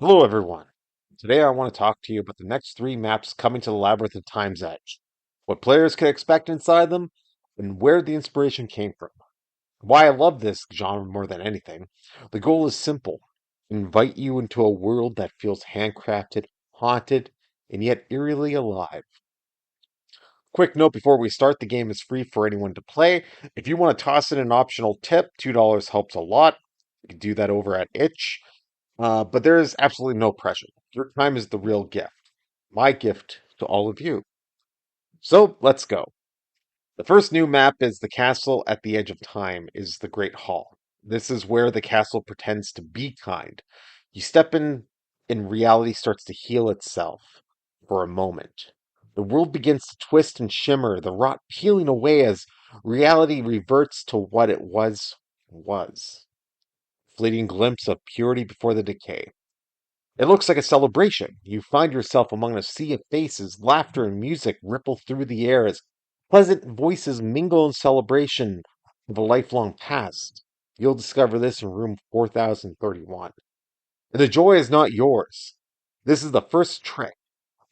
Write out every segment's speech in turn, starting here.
Hello, everyone. Today I want to talk to you about the next three maps coming to the Labyrinth of Time's Edge, what players can expect inside them, and where the inspiration came from. Why I love this genre more than anything. The goal is simple: invite you into a world that feels handcrafted, haunted, and yet eerily alive. Quick note before we start, the game is free for anyone to play. If you want to toss in an optional tip, $2 helps a lot. You can do that over at itch. But there is absolutely no pressure. Your time is the real gift. My gift to all of you. So let's go. The first new map is the castle at the edge of time, is the Great Hall. This is where the castle pretends to be kind. You step in, and reality starts to heal itself for a moment. The world begins to twist and shimmer, the rot peeling away as reality reverts to what it was. Fleeting glimpse of purity before the decay. It looks like a celebration. You find yourself among a sea of faces, laughter and music ripple through the air as pleasant voices mingle in celebration of a lifelong past. You'll discover this in room 4031. And the joy is not yours. This is the first trick.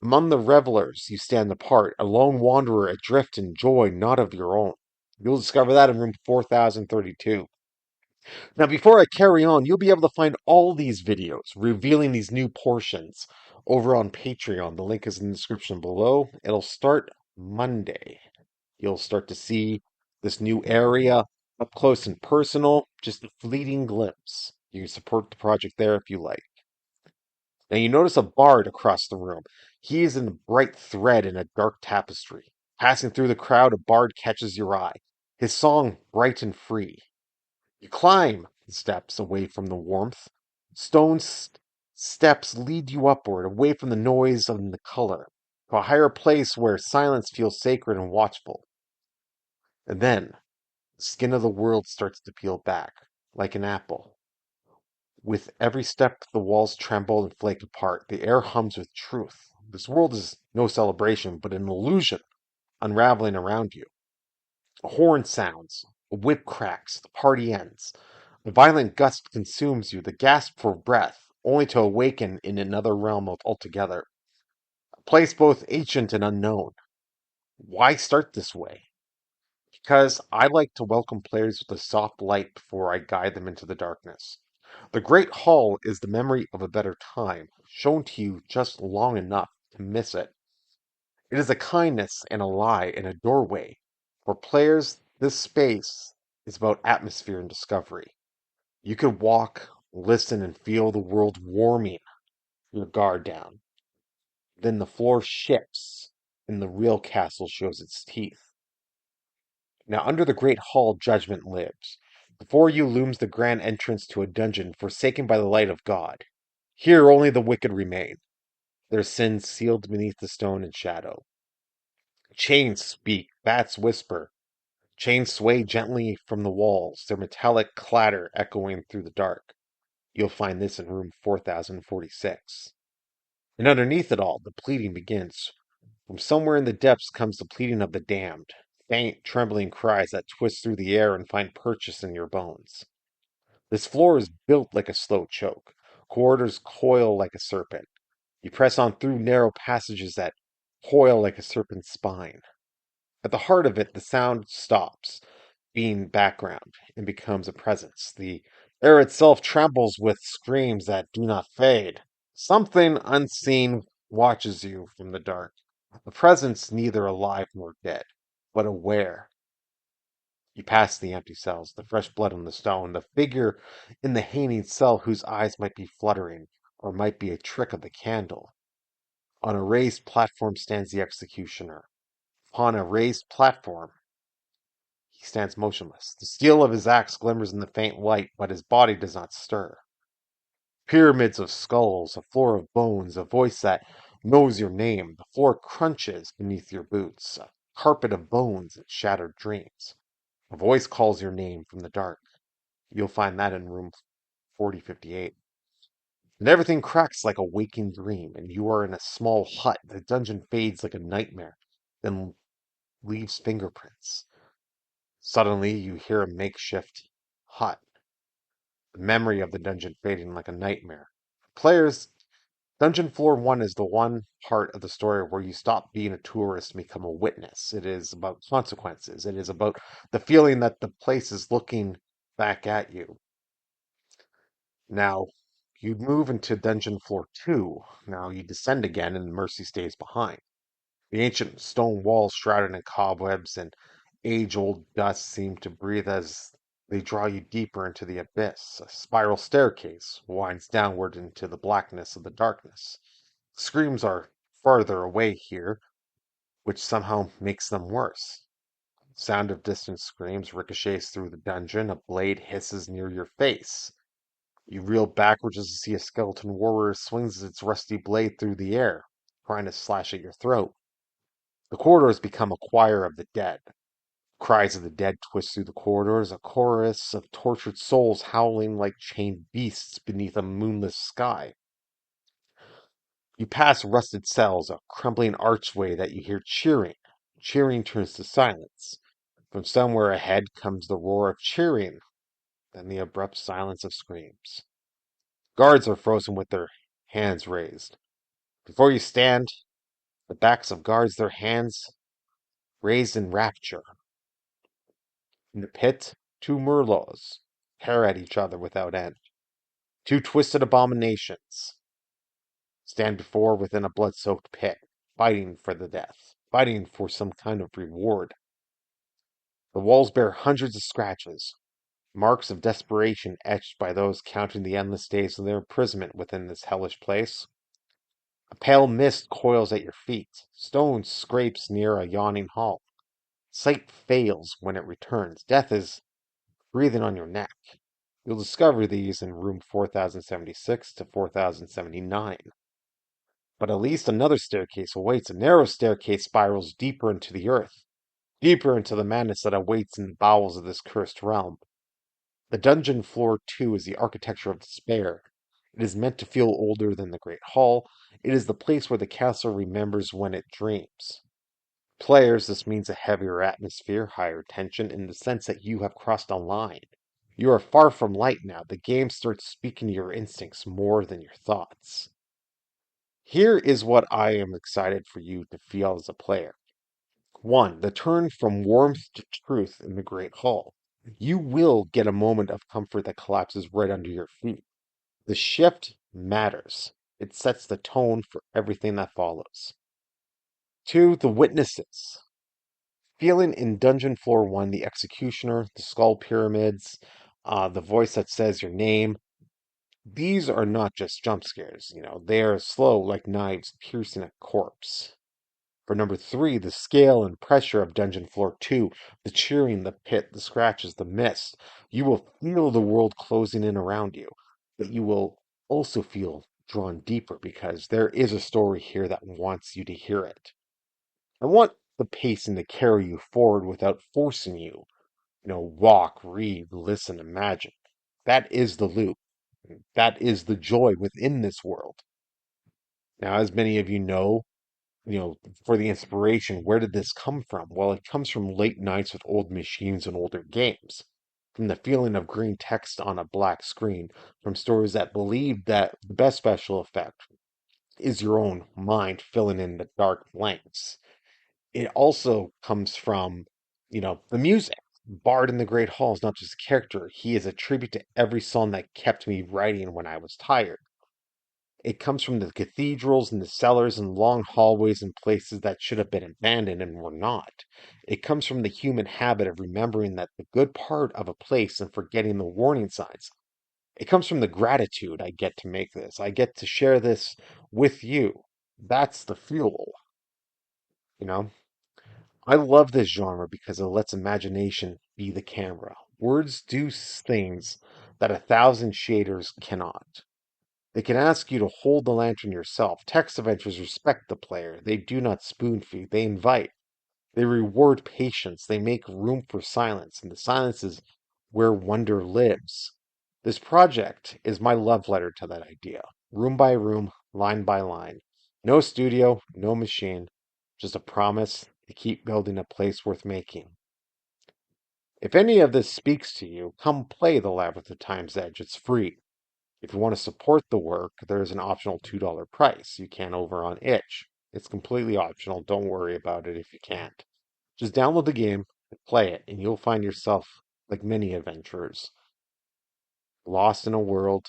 Among the revelers, you stand apart, a lone wanderer adrift in joy not of your own. You'll discover that in room 4032. Now, before I carry on, you'll be able to find all these videos revealing these new portions over on Patreon. The link is in the description below. It'll start Monday. You'll start to see this new area up close and personal, just a fleeting glimpse. You can support the project there if you like. Now, you notice a bard across the room. He is in a bright thread in a dark tapestry. Passing through the crowd, a bard catches your eye. His song, bright and free. You climb the steps away from the warmth. Steps lead you upward, away from the noise and the color, to a higher place where silence feels sacred and watchful. And then, the skin of the world starts to peel back, like an apple. With every step, the walls tremble and flake apart. The air hums with truth. This world is no celebration, but an illusion unraveling around you. A horn sounds, a whip cracks, the party ends. A violent gust consumes you, the gasp for breath, only to awaken in another realm altogether. A place both ancient and unknown. Why start this way? Because I like to welcome players with a soft light before I guide them into the darkness. The Great Hall is the memory of a better time, shown to you just long enough to miss it. It is a kindness and a lie and a doorway. For players, this space is about atmosphere and discovery. You could walk, listen, and feel the world warming your guard down. Then the floor shifts, and the real castle shows its teeth. Now, under the great hall, judgment lives. Before you looms the grand entrance to a dungeon forsaken by the light of God. Here only the wicked remain, their sins sealed beneath the stone and shadow. Chains speak, bats whisper, chains sway gently from the walls, their metallic clatter echoing through the dark. You'll find this in room 4046. And underneath it all, the pleading begins. From somewhere in the depths comes the pleading of the damned, faint, trembling cries that twist through the air and find purchase in your bones. This floor is built like a slow choke. Corridors coil like a serpent. You press on through narrow passages that coil like a serpent's spine. At the heart of it, the sound stops, being background, and becomes a presence. The air itself trembles with screams that do not fade. Something unseen watches you from the dark. A presence neither alive nor dead, but aware. You pass the empty cells, the fresh blood on the stone, the figure in the hanging cell whose eyes might be fluttering, or might be a trick of the candle. On a raised platform stands the executioner. Upon a raised platform, he stands motionless. The steel of his axe glimmers in the faint light, but his body does not stir. Pyramids of skulls, a floor of bones, a voice that knows your name. The floor crunches beneath your boots, a carpet of bones and shattered dreams. A voice calls your name from the dark. You'll find that in room 4058. And everything cracks like a waking dream, and you are in a small hut. The dungeon fades like a nightmare, then leaves fingerprints. Suddenly, you hear a makeshift hut, the memory of the dungeon fading like a nightmare. Players, Dungeon Floor 1 is the one part of the story where you stop being a tourist and become a witness. It is about consequences. It is about the feeling that the place is looking back at you. Now, you move into Dungeon Floor 2. Now, you descend again, and Mercy stays behind. The ancient stone walls, shrouded in cobwebs and age-old dust, seem to breathe as they draw you deeper into the abyss. A spiral staircase winds downward into the blackness of the darkness. Screams are farther away here, which somehow makes them worse. Sound of distant screams ricochets through the dungeon. A blade hisses near your face. You reel backwards as you see a skeleton warrior swings its rusty blade through the air, trying to slash at your throat. The corridors become a choir of the dead. Cries of the dead twist through the corridors, a chorus of tortured souls howling like chained beasts beneath a moonless sky. You pass rusted cells, a crumbling archway that you hear cheering. Cheering turns to silence. From somewhere ahead comes the roar of cheering, then the abrupt silence of screams. Guards are frozen with their hands raised. Before you stand, the backs of guards, their hands raised in rapture. In the pit, two Murlocs tear at each other without end. Two twisted abominations stand before within a blood-soaked pit, fighting for the death, fighting for some kind of reward. The walls bear hundreds of scratches, marks of desperation etched by those counting the endless days of their imprisonment within this hellish place. A pale mist coils at your feet. Stone scrapes near a yawning hall. Sight fails when it returns. Death is breathing on your neck. You'll discover these in room 4076 to 4079. But at least another staircase awaits. A narrow staircase spirals deeper into the earth, deeper into the madness that awaits in the bowels of this cursed realm. The dungeon floor 2 is the architecture of despair. It is meant to feel older than the Great Hall. It is the place where the castle remembers when it dreams. Players, this means a heavier atmosphere, higher tension, in the sense that you have crossed a line. You are far from light now. The game starts speaking to your instincts more than your thoughts. Here is what I am excited for you to feel as a player. 1. The turn from warmth to truth in the Great Hall. You will get a moment of comfort that collapses right under your feet. The shift matters. It sets the tone for everything that follows. 2. The witnesses. Feeling in Dungeon Floor 1, the executioner, the skull pyramids, the voice that says your name. These are not just jump scares, they are slow like knives piercing a corpse. For number 3, the scale and pressure of Dungeon Floor 2, the cheering, the pit, the scratches, the mist. You will feel the world closing in around you, but you will also feel drawn deeper because there is a story here that wants you to hear it. I want the pacing to carry you forward without forcing you. Walk, read, listen, imagine. That is the loop. That is the joy within this world. Now, as many of you know, for the inspiration, where did this come from? Well, it comes from late nights with old machines and older games. From the feeling of green text on a black screen, from stories that believed that the best special effect is your own mind filling in the dark blanks. It also comes from, the music. Bard in the Great Hall is not just a character, he is a tribute to every song that kept me writing when I was tired. It comes from the cathedrals and the cellars and long hallways and places that should have been abandoned and were not. It comes from the human habit of remembering that the good part of a place and forgetting the warning signs. It comes from the gratitude I get to make this. I get to share this with you. That's the fuel, you know? I love this genre because it lets imagination be the camera. Words do things that 1,000 shaders cannot. They can ask you to hold the lantern yourself. Text adventures respect the player. They do not spoon feed, they invite. They reward patience. They make room for silence, and the silence is where wonder lives. This project is my love letter to that idea. Room by room, line by line. No studio, no machine, just a promise to keep building a place worth making. If any of this speaks to you, come play The Labyrinth of Time's Edge. It's free. If you want to support the work, there's an optional $2 price you can over on itch. It's completely optional. Don't worry about it if you can't. Just download the game and play it, and you'll find yourself, like many adventurers, lost in a world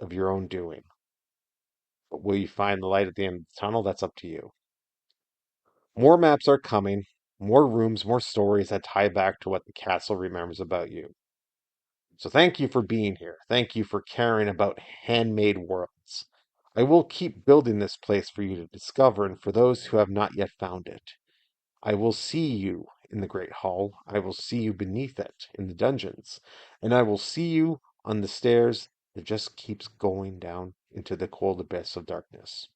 of your own doing. But will you find the light at the end of the tunnel? That's up to you. More maps are coming, more rooms, more stories that tie back to what the castle remembers about you. So thank you for being here. Thank you for caring about handmade worlds. I will keep building this place for you to discover and for those who have not yet found it. I will see you in the Great Hall. I will see you beneath it in the dungeons. And I will see you on the stairs that just keeps going down into the cold abyss of darkness.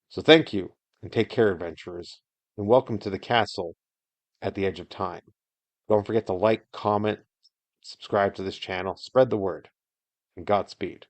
So thank you, and take care, adventurers, and welcome to the castle at the edge of time. Don't forget to like, comment, subscribe to this channel, spread the word, and Godspeed.